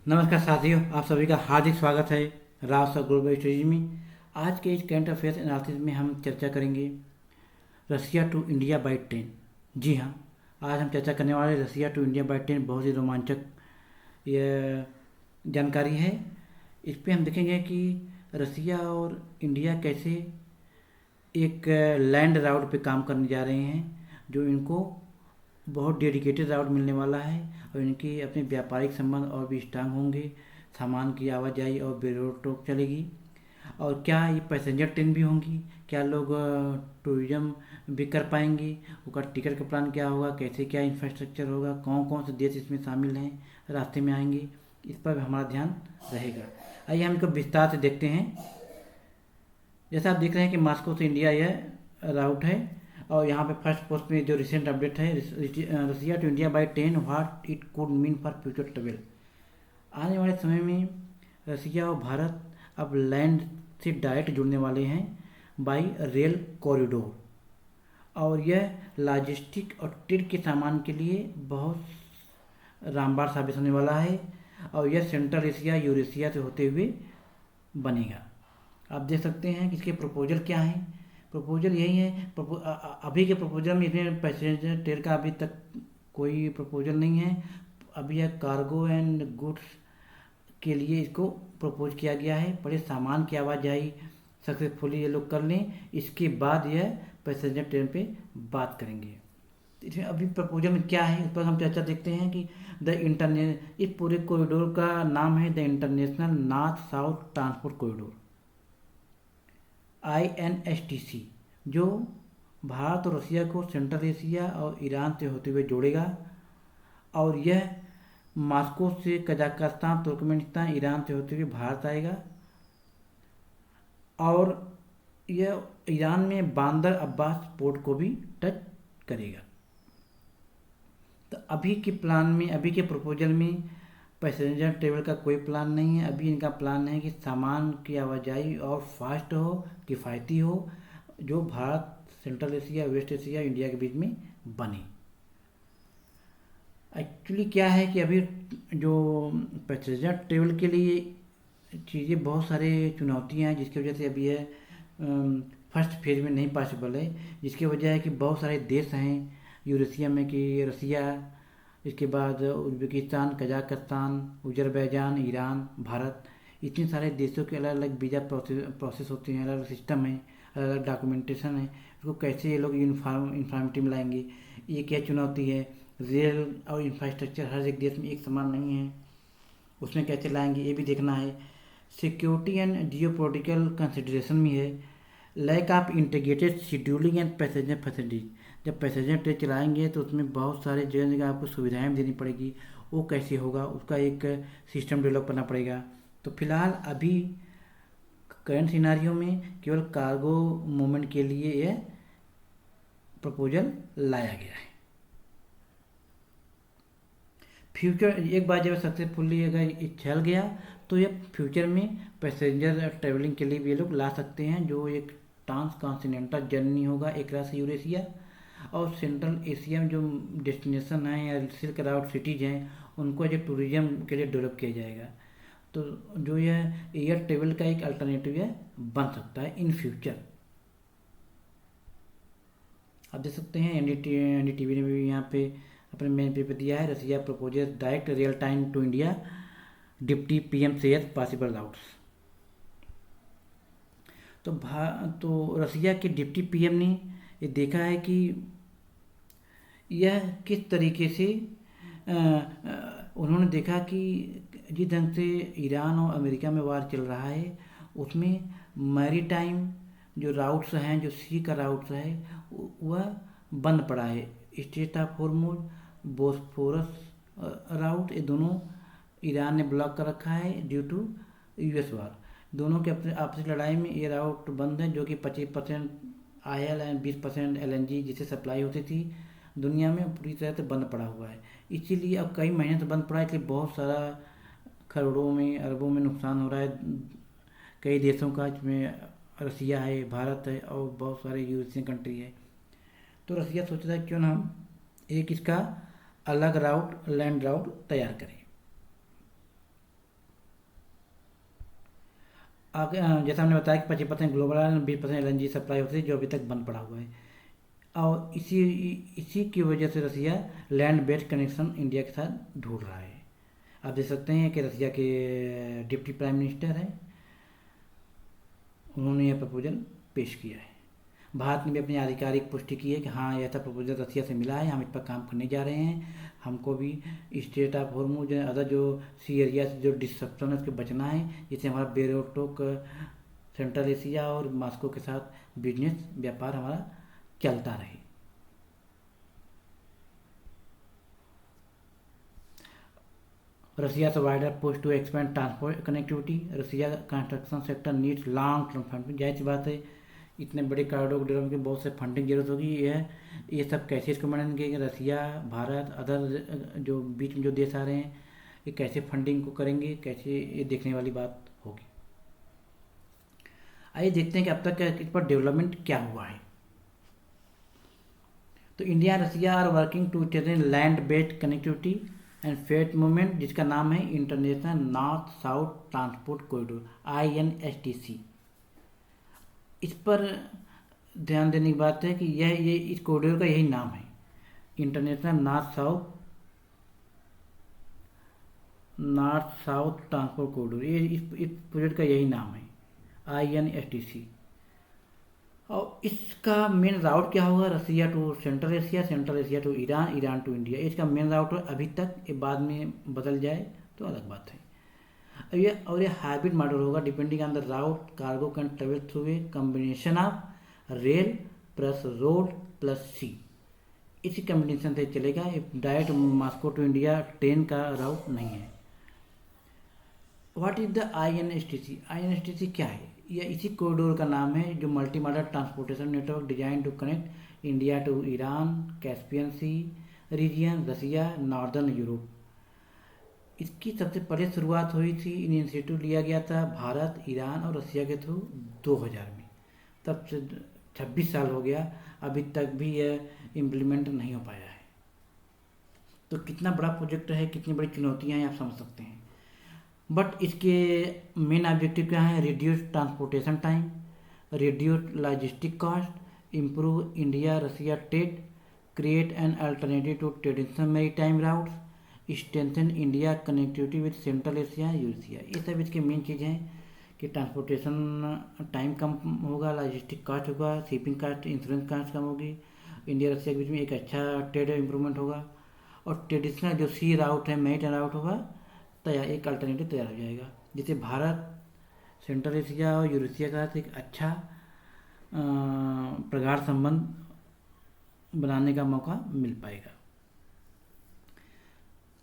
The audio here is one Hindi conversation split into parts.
नमस्कार साथियों, आप सभी का हार्दिक स्वागत है राव सर ग्लोबल स्टडीज में। आज के इस करंट अफेयर्स एनालिसिस में हम चर्चा करेंगे रसिया टू इंडिया बाई ट्रेन। जी हाँ, आज हम चर्चा करने वाले रसिया टू इंडिया बाई ट्रेन बहुत ही रोमांचक ये जानकारी है। इस पे हम देखेंगे कि रसिया और इंडिया कैसे एक लैंड राउट पे काम करने जा रहे हैं, जो इनको बहुत डेडिकेटेड राउट मिलने वाला है और इनके अपने व्यापारिक संबंध और भी स्ट्रांग होंगे। सामान की आवाजाही और बेरोक चलेगी। और क्या ये पैसेंजर ट्रेन भी होंगी? क्या लोग टूरिज्म भी कर पाएंगे? उसका टिकट का प्लान क्या होगा? कैसे क्या इंफ्रास्ट्रक्चर होगा? कौन कौन से देश इसमें शामिल हैं, रास्ते में आएंगे? इस पर हमारा ध्यान रहेगा। आइए हम इसको विस्तार से देखते हैं। जैसा आप देख रहे हैं कि मॉस्को से इंडिया यह राउट है और यहाँ पे फर्स्ट पोस्ट में जो रिसेंट अपडेट है, Russia to India by train, what it could mean for future travel. आने वाले समय में रसिया और भारत अब लैंड से डायरेक्ट जुड़ने वाले हैं बाई रेल कॉरिडोर, और यह लॉजिस्टिक और ट्रेड के सामान के लिए बहुत रामबाण साबित होने वाला है। और यह सेंट्रल एशिया यूरेशिया से होते हुए बनेगा। आप देख सकते हैं कि इसके प्रपोजल क्या हैं। प्रपोजल यही है। अभी के प्रपोजल में इसमें पैसेंजर ट्रेन का अभी तक कोई प्रपोजल नहीं है। अभी यह कार्गो एंड गुड्स के लिए इसको प्रपोज किया गया है। पहले सामान की आवाजाही सक्सेसफुली ये लोग कर लें, इसके बाद यह पैसेंजर ट्रेन पे बात करेंगे। इसमें अभी प्रपोजल में क्या है, इस पर हम चर्चा देखते हैं कि इस पूरे कॉरिडोर का नाम है the international north south transport corridor, INSTC, जो भारत और रसिया को सेंट्रल एशिया और ईरान से होते हुए जोड़ेगा। और यह मॉस्को से कजाकिस्तान, तुर्कमेनिस्तान, ईरान से होते हुए भारत आएगा। और यह ईरान में बांदर अब्बास पोर्ट को भी टच करेगा। तो अभी के प्लान में, अभी के प्रपोजल में पैसेंजर ट्रेवल का कोई प्लान नहीं है। अभी इनका प्लान है कि सामान की आवाजाही और फास्ट हो, किफ़ायती हो, जो Bharat, central Asia, west Asia, India के बीच में बने। एक्चुअली क्या है कि अभी जो पैसेंजर ट्रेवल के लिए चीज़ें बहुत सारे चुनौतियां हैं, जिसकी वजह से अभी यह फर्स्ट फेज में नहीं पॉसिबल है। जिसकी वजह है कि बहुत सारे देश हैं यूरेशिया में, कि रसिया, इसके बाद Uzbekistan, Kazakhstan, Azerbaijan, Iran, Bharat, इतने सारे देशों के अलग अलग वीज़ा प्रोसेस होते हैं, अलग अलग सिस्टम है, अलग अलग डॉक्यूमेंटेशन है। इसको कैसे ये लोग यूनिफॉर्मिटी में लाएंगे, ये क्या चुनौती है। रेल और इंफ्रास्ट्रक्चर हर एक देश में एक समान नहीं है, उसमें कैसे लाएंगे ये भी देखना है। Security and geopolitical consideration भी है। Lack of integrated scheduling and passenger facilities. जब पैसेंजर ट्रेन चलाएंगे तो उसमें बहुत सारे जगह जगह आपको सुविधाएं भी देनी पड़ेगी। वो कैसे होगा, उसका एक सिस्टम डेवलप करना पड़ेगा। तो फिलहाल अभी करंट सिनारियो में केवल कार्गो मूवमेंट के लिए यह प्रपोजल लाया गया है। फ्यूचर एक बार जब सक्सेसफुली अगर ये चल गया तो ये फ्यूचर में पैसेंजर ट्रेवलिंग के लिए भी ये लोग ला सकते हैं, जो एक ट्रांस कॉन्टिनेंटल जर्नी होगा एक तरह से यूरेशिया और सेंट्रल एशिया में जो डेस्टिनेशन हैं या सिल्क राउट सिटीज़ हैं, उनको जो टूरिज्म के लिए डेवलप किया जाएगा। तो जो यह एयर ट्रेवल का एक अल्टरनेटिव है बन सकता है इन फ्यूचर। आप देख सकते हैं NDTV ने भी यहाँ पे अपने मेन पेपर दिया है, Russia proposes direct real time to India, deputy PM says possible routes. तो रसिया के डिप्टी PM ने ये देखा है कि यह किस तरीके से उन्होंने देखा कि जिस ढंग से ईरान और अमेरिका में वार चल रहा है, उसमें मैरीटाइम जो राउट्स हैं, जो सी का राउट्स है, वह बंद पड़ा है। स्ट्रेट ऑफ हॉर्मुज, बोस्फोरस राउट, ये दोनों ईरान ने ब्लॉक कर रखा है ड्यू टू US वार। दोनों के अपने आपसी लड़ाई में ये राउट बंद है, जो कि 25% IL एंड 20% LNG जिसे सप्लाई होती थी दुनिया में, पूरी तरह से बंद पड़ा हुआ है। इसीलिए अब कई महीने से बंद पड़ा है, इसलिए बहुत सारा करोड़ों में, अरबों में नुकसान हो रहा है कई देशों का, जिसमें रसिया है, भारत है और बहुत सारे यूरोपियन कंट्री है। तो रसिया सोच रहा है क्यों ना हम एक इसका अलग राउट, लैंड राउट तैयार करें। आगे जैसा हमने बताया कि 25% ग्लोबल ऑयल 20% एलएनजी सप्लाई होती है जो अभी तक बंद पड़ा हुआ है। और इसी की वजह से रसिया लैंड बेस्ड कनेक्शन इंडिया के साथ ढूंढ रहा है। आप देख सकते हैं कि रसिया के डिप्टी प्राइम मिनिस्टर हैं, उन्होंने यह प्रपोजल पेश किया है। भारत ने भी अपनी आधिकारिक पुष्टि की है कि हाँ, ऐसा प्रपोजल रसिया से मिला है, हम इस पर काम करने जा रहे हैं। हमको भी स्टेट ऑफ हॉर्मुज अदर जो सी एरिया से जो डिस्ट्रप्शन है उसके बचना है, जिससे हमारा बेरोटोक सेंट्रल एशिया और मॉस्को के साथ बिजनेस व्यापार हमारा चलता रहे। रसिया से wider push to expand transport connectivity. Russia construction sector needs long term funding. जाहिर सी बात है, इतने बड़े कॉरिडोर डेवलपमेंट की बहुत से फंडिंग की जरूरत होगी। ये सब कैसे इसको मैनेज करेंगे, रसिया, भारत, अदर जो बीच में जो देश आ रहे हैं, ये कैसे फंडिंग को करेंगे, कैसे, ये देखने वाली बात होगी। आइए देखते हैं कि अब तक इस पर डेवलपमेंट क्या हुआ है। तो India Russia are working to strengthen land based connectivity and freight movement, जिसका नाम है international north south transport corridor INSTC। इस पर ध्यान देने की बात है कि ये इस कॉरिडोर का यही नाम है, international north south transport corridor. ये इस प्रोजेक्ट का यही नाम है, INSTC। और इसका मेन राउट क्या होगा, Russia to Central Asia, central Asia to Iran, Iran to India. इसका मेन राउट अभी तक, ये बाद में बदल जाए तो अलग बात है। और ये हाइब्रिड मॉडल होगा, depending on the route cargo can travel through a combination of rail plus road plus sea. इसी कॉम्बिनेशन से चलेगा, direct Moscow to India train का राउट नहीं है। What is the INSTC? INSTC क्या है? यह इसी कॉरिडोर का नाम है जो multi modal transportation network design to connect India to Iran, Caspian sea region, Russia, northern Europe. इसकी सबसे पहले शुरुआत हुई थी, इनिशिएटिव लिया गया था भारत, ईरान और रसिया के थ्रू 2000 में। तब से 26 साल हो गया, अभी तक भी यह इम्प्लीमेंट नहीं हो पाया है। तो कितना बड़ा प्रोजेक्ट है, कितनी बड़ी चुनौतियां हैं, आप समझ सकते हैं। बट इसके मेन ऑब्जेक्टिव क्या है, reduce transportation time, reduce logistic cost, improve India Russia trade, create an alternative to traditional maritime routes, strengthen India connectivity with Central Asia, Eurasia. ये सब इसके मेन चीज़ हैं कि ट्रांसपोर्टेशन टाइम कम होगा, लॉजिस्टिक कॉस्ट होगा, शिपिंग कॉस्ट, इंश्योरेंस कॉस्ट कम होगी, इंडिया रसिया के बीच में एक अच्छा ट्रेड इंप्रूवमेंट होगा, और ट्रेडिशनल जो सी राउट है, मेरिटाइम राउट होगा, तैयार, एक अल्टरनेटिव तैयार हो जाएगा, जिससे भारत, सेंट्रल एशिया और यूरेशिया का एक अच्छा प्रगाढ़ संबंध बनाने का मौका मिल पाएगा।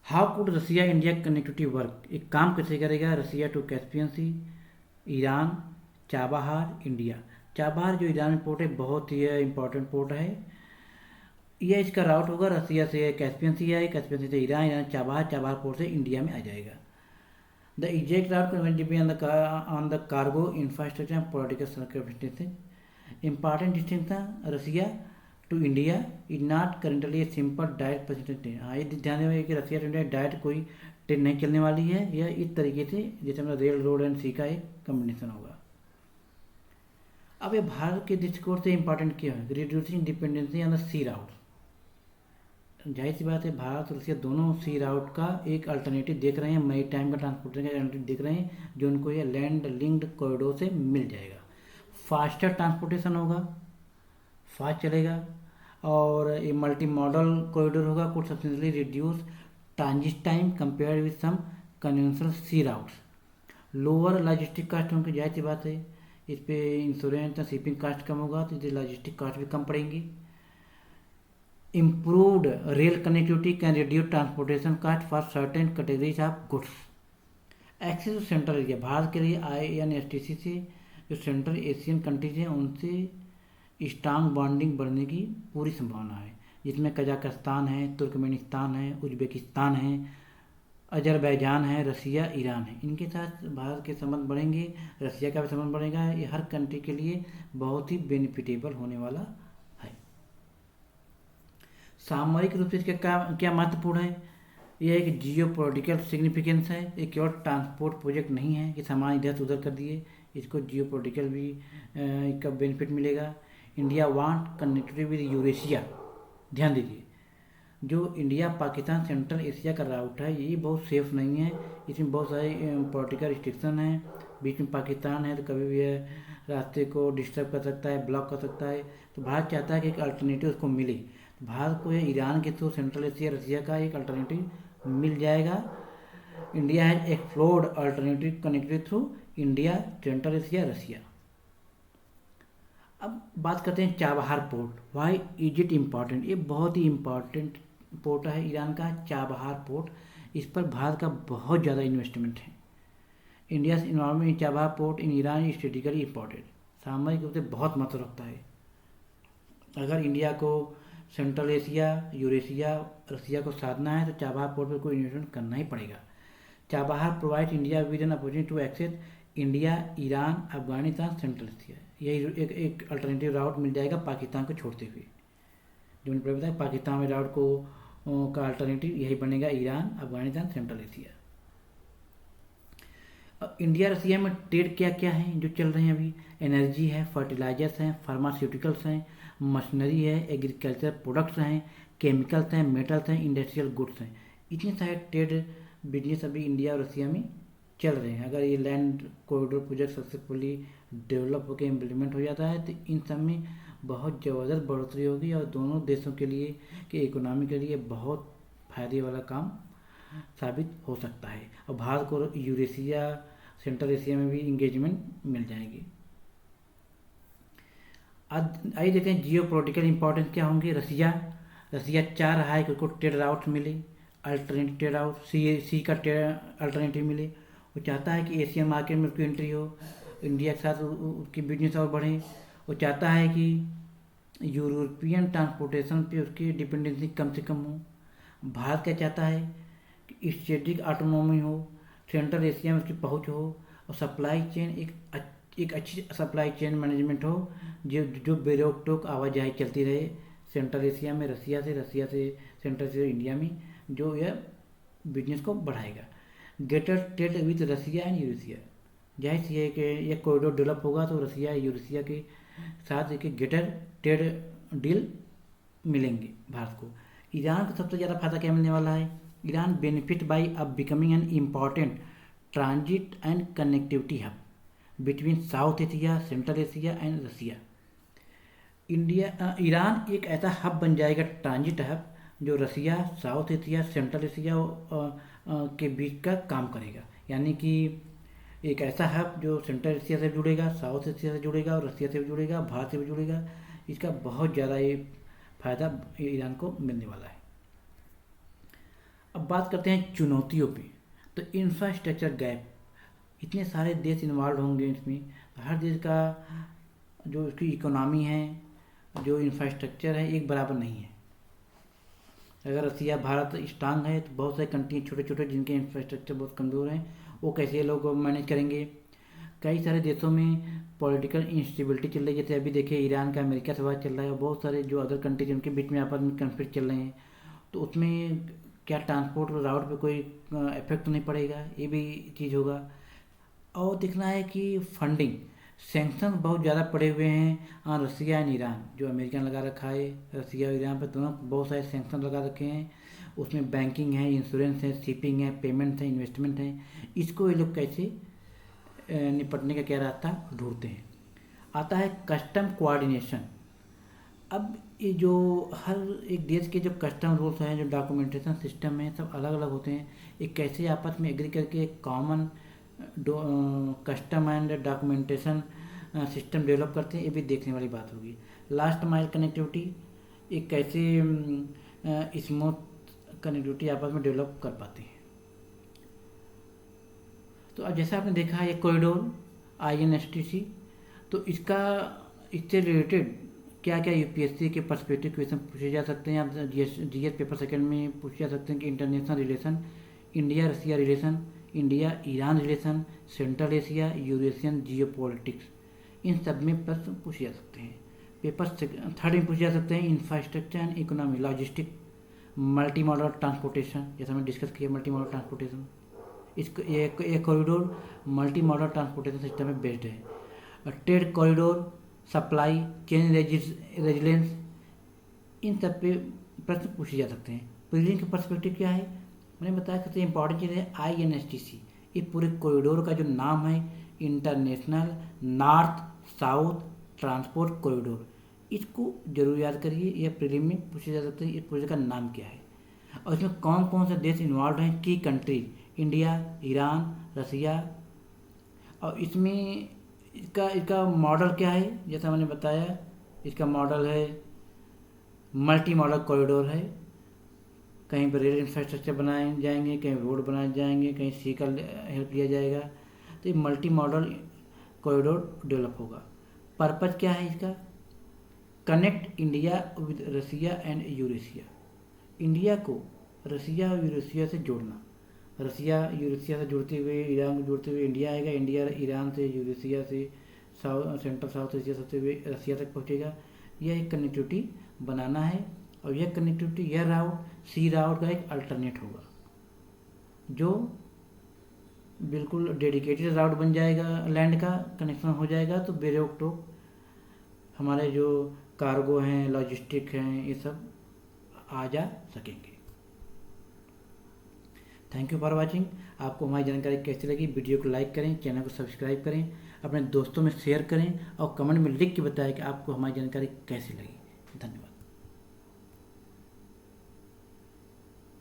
How could Russia India connectivity work? एक काम कैसे करेगा, Russia to Caspian Sea, Iran, Chabahar, India. Chabahar जो ईरान में पोर्ट है, बहुत ही इंपॉर्टेंट पोर्ट है। यह इसका राउट होगा, रसिया से कैस्पियन सी है, कैस्पियन से Iran, Iran Chabahar, Chabahar port से इंडिया में आ जाएगा। The exact route depend on the cargo infrastructure and political circumstances. Important distinction, Russia to India is not currently a simple direct passenger train. हाँ, ये ध्यान दें कि रसिया टू इंडिया डायरेक्ट कोई ट्रेन नहीं चलने वाली है, यह इस तरीके से जैसे मतलब रेल, रोड एंड सी का एक कम्बिनेशन होगा। अब ये भारत के दृष्टिकोण से इंपॉर्टेंट क्या है, रिड्यूसिंग डिपेंडेंसी ऑन द सी राउट। जाहिर सी बात है, भारत और रसिया दोनों सी राउट का एक अल्टरनेटिव देख रहे हैं, मई टाइम का ट्रांसपोर्टेशन का अल्टरनेटिव देख रहे हैं, जो उनको ये लैंड लिंक्ड कॉरिडोर से मिल जाएगा। फास्टर ट्रांसपोर्टेशन होगा, फास्ट चलेगा, और ये मल्टी मॉडल कॉरिडोर होगा, कुछ substantially reduce transit time compare with some conventional sea routes. Lower logistic cost होंगे, जाहिर सी बात है, इस पर इंश्योरेंस और शिपिंग कास्ट कम होगा, तो इसलिए लॉजिस्टिक कास्ट भी कम पड़ेंगी। Improved rail connectivity can reduce transportation cost for certain categories of goods. Access to central area, Bharat के लिए INSTC से जो सेंट्रल एशियन कंट्रीज हैं उनसे स्ट्रांग बॉन्डिंग बढ़ने की पूरी संभावना है, जिसमें कजाकिस्तान है, तुर्कमेनिस्तान है, उज्बेकिस्तान है, अजरबैजान है, रसिया, ईरान है। इनके साथ भारत के संबंध बढ़ेंगे, रसिया का भी संबंध बढ़ेगा। ये हर कंट्री के लिए बहुत ही बेनिफिटेबल होने वाला है। सामरिक रूप से इसका क्या महत्वपूर्ण है, यह एक जियो पोलिटिकल सिग्निफिकेंस है। ये केवल ट्रांसपोर्ट प्रोजेक्ट नहीं है कि सामान इधर से उधर कर दिए, इसको जियो पोलिटिकल भी इसका बेनिफिट मिलेगा। India want connectivity with Eurasia. ध्यान दीजिए, जो इंडिया पाकिस्तान सेंट्रल एशिया का राउट है ये बहुत सेफ नहीं है, इसमें बहुत सारे पॉलिटिकल रिस्ट्रिक्शन है, बीच में पाकिस्तान है तो कभी भी रास्ते को डिस्टर्ब कर सकता है, ब्लॉक कर सकता है। तो भारत चाहता है कि एक अल्टरनेटिव उसको मिले, तो भारत को ईरान के थ्रू सेंट्रल एशिया रसिया का एक अल्टरनेटिव मिल जाएगा। India has explored alternative connected through India Central Asia Russia. अब बात करते हैं Chabahar port. Why is it important? ये बहुत ही इम्पॉर्टेंट पोर्ट है ईरान का चाबहार पोर्ट। इस पर भारत का बहुत ज़्यादा इन्वेस्टमेंट है। India involvement in Chabahar port in Iran strategically important. सामरिक रूप से बहुत महत्व रखता है। अगर इंडिया को सेंट्रल एशिया, यूरेशिया, रसिया को साधना है तो चाबहार पोर्ट पर कोई इन्वेस्टमेंट करना ही पड़ेगा। Chabahar provide India with an opportunity to access India, Iran, Afghanistan, central Asia. यही एक अल्टरनेटिव राउट मिल जाएगा पाकिस्तान को छोड़ते हुए। जो मैंने पहले बताया, पाकिस्तान में राउट का अल्टरनेटिव यही बनेगा, ईरान, अफगानिस्तान, सेंट्रल एशिया। अब इंडिया रसिया में ट्रेड क्या क्या है जो चल रहे हैं अभी? एनर्जी है, फर्टिलाइजर्स हैं, फार्मास्यूटिकल्स हैं, मशीनरी है, एग्रीकल्चर प्रोडक्ट्स हैं, केमिकल्स हैं, मेटल्स हैं, इंडस्ट्रियल गुड्स हैं। इतने सारे ट्रेड बिजनेस अभी इंडिया और रसिया में चल रहे हैं। अगर ये land corridor project successfully develop होकर इम्प्लीमेंट हो जाता है तो इन सब में बहुत ज़बरदस्त बढ़ोतरी होगी और दोनों देशों के लिए कि इकोनॉमी के लिए बहुत फायदे वाला काम साबित हो सकता है। और भारत को यूरेशिया, सेंट्रल एशिया में भी इंगेजमेंट मिल जाएगी। आज आइए देखते हैं जियो पोलिटिकल इंपॉर्टेंस क्या होंगे। रसिया चाह रहा है कि उसको ट्रेड राउट मिले, अल्टरनेटिव ट्रेड राउट, सी का ट्रेड अल्टरनेटिव मिले। वो चाहता है कि एशियन मार्केट में उसकी एंट्री हो, इंडिया के साथ उसकी बिजनेस और बढ़े। वो चाहता है कि यूरोपियन ट्रांसपोर्टेशन पे उसकी डिपेंडेंसी कम से कम हो। भारत क्या चाहता है कि स्ट्रेटेजिक ऑटोनॉमी हो, सेंट्रल एशिया में उसकी पहुंच हो और सप्लाई चेन एक अच्छी सप्लाई चेन मैनेजमेंट हो जो बेरोक टोक आवाजाही चलती रहे सेंट्रल एशिया में, रसिया से सेंट्रल एशिया इंडिया में, जो यह बिजनेस को बढ़ाएगा। Greater trade with Russia and Eurasia. जाहिर सी है कि यह कॉरिडोर डेवलप होगा तो रसिया यूरेशिया के साथ एक ग्रेटर ट्रेड डील मिलेंगे भारत को। ईरान को सबसे ज़्यादा फायदा क्या मिलने वाला है? ईरान बेनिफिट बाई अब becoming an important transit and connectivity hub between south Asia, central Asia and Russia. Iran एक ऐसा हब बन जाएगा, ट्रांजिट हब, जो Russia, south Asia, central Asia के बीच का काम करेगा। यानी कि एक ऐसा हब जो सेंट्रल एशिया से जुड़ेगा, साउथ एशिया से जुड़ेगा और रसिया से भी जुड़ेगा, भारत से भी जुड़ेगा। इसका बहुत ज़्यादा ये फायदा ईरान को मिलने वाला है। अब बात करते हैं चुनौतियों पे। तो इंफ्रास्ट्रक्चर गैप, इतने सारे देश इन्वॉल्व होंगे इसमें, हर देश का जो उसकी इकोनॉमी है, जो इंफ्रास्ट्रक्चर है, एक बराबर नहीं है। अगर रसिया भारत स्ट्रांग है तो बहुत सारे कंट्री छोटे छोटे जिनके इंफ्रास्ट्रक्चर बहुत कमज़ोर हैं, वो कैसे लोग मैनेज करेंगे। कई सारे देशों में पॉलिटिकल इंस्टेबिलिटी चल रही है, जैसे अभी देखिए ईरान का अमेरिका से बात चल रहा है और बहुत सारे जो अदर कंट्रीज उनके बीच में आपस में कन्फ्लिक्ट चल रहे हैं। तो उसमें क्या ट्रांसपोर्ट राउट पे कोई इफेक्ट तो नहीं पड़ेगा, ये भी चीज़ होगा। और देखना है कि फंडिंग, सैंक्शन बहुत ज़्यादा पड़े हुए हैं रसिया एंड ईरान, जो अमेरिका ने लगा रखा है रसिया और ईरान पर, दोनों बहुत सारे सैंक्शन लगा रखे हैं। उसमें बैंकिंग है, इंश्योरेंस है, शिपिंग है, पेमेंट है, इन्वेस्टमेंट है। इसको ये लोग कैसे निपटने का क्या रास्ता ढूंढते हैं। आता है कस्टम कोऑर्डिनेशन। अब ये जो हर एक देश के जो कस्टम रूल्स हैं, जो डॉक्यूमेंटेशन सिस्टम है, सब अलग अलग होते हैं। ये कैसे आपस में एग्री करके एक common custom and documentation system develop करते हैं, ये भी देखने वाली बात होगी। लास्ट माइल कनेक्टिविटी, एक कैसे स्मूथ कनेक्टिविटी आपस में डेवलप कर पाते हैं। तो अब जैसा आपने देखा ये कॉरिडोर INSTC, तो इससे रिलेटेड क्या क्या यूपीएससी के पर्सपेक्टिव क्वेश्चन पूछे जा सकते हैं। आप जीएस पेपर सेकंड में पूछे जा सकते हैं कि international relation, India Russia relation, India Iran relation, central Asia, Eurasian geopolitics, इन सब में प्रश्न पूछे जा सकते हैं। पेपर थर्ड में पूछे जा सकते हैं infrastructure and economy, logistic, multi modal transportation, जैसा हमने डिस्कस किया मल्टी मॉडल ट्रांसपोर्टेशन, इसको ये corridor multi modal transportation system में बेस्ड है। Trade corridor, supply chain resilience, इन सब पे प्रश्न पूछे जा सकते हैं। प्रीलिम का पर्सपेक्टिव क्या है, मैंने बताया सबसे इंपॉर्टेंट चीज़ है INSTC। ये पूरे कॉरिडोर का जो नाम है international north south transport corridor, इसको जरूर याद करिए। यह प्रीलिम में पूछे जा सकते हैं इस प्रोजेक्ट का नाम क्या है और इसमें कौन कौन से देश इन्वॉल्व हैं। की कंट्रीज इंडिया, ईरान, रसिया। और इसमें इसका मॉडल क्या है, जैसा मैंने बताया इसका मॉडल है मल्टी मॉडल कॉरिडोर है। कहीं पर रेल इंफ्रास्ट्रक्चर बनाए जाएंगे, कहीं रोड बनाए जाएंगे, कहीं सी का हेल्प लिया जाएगा। तो ये मल्टी मॉडल कॉरिडोर डेवलप होगा। पर्पज क्या है इसका, connect India with Russia and Eurasia. India को रसिया और यूरेशिया से जोड़ना। रसिया यूरेशिया से जुड़ते हुए ईरान को जोड़ते हुए इंडिया आएगा, इंडिया ईरान से, यूरेशिया से, सेंट्रल साउथ एशिया से हुए रसिया तक पहुँचेगा। यह एक कनेक्टिविटी बनाना है और यह कनेक्टिविटी, यह राउट सी राउट का एक अल्टरनेट होगा जो बिल्कुल डेडिकेटेड राउट बन जाएगा, लैंड का कनेक्शन हो जाएगा। तो बेरोक टोक हमारे जो कार्गो हैं, लॉजिस्टिक हैं, ये सब आ जा सकेंगे। Thank you for watching. आपको हमारी जानकारी कैसी लगी, वीडियो को लाइक करें, चैनल को सब्सक्राइब करें, अपने दोस्तों में शेयर करें और कमेंट में लिख के बताएं कि आपको हमारी जानकारी कैसी लगी। धन्यवाद।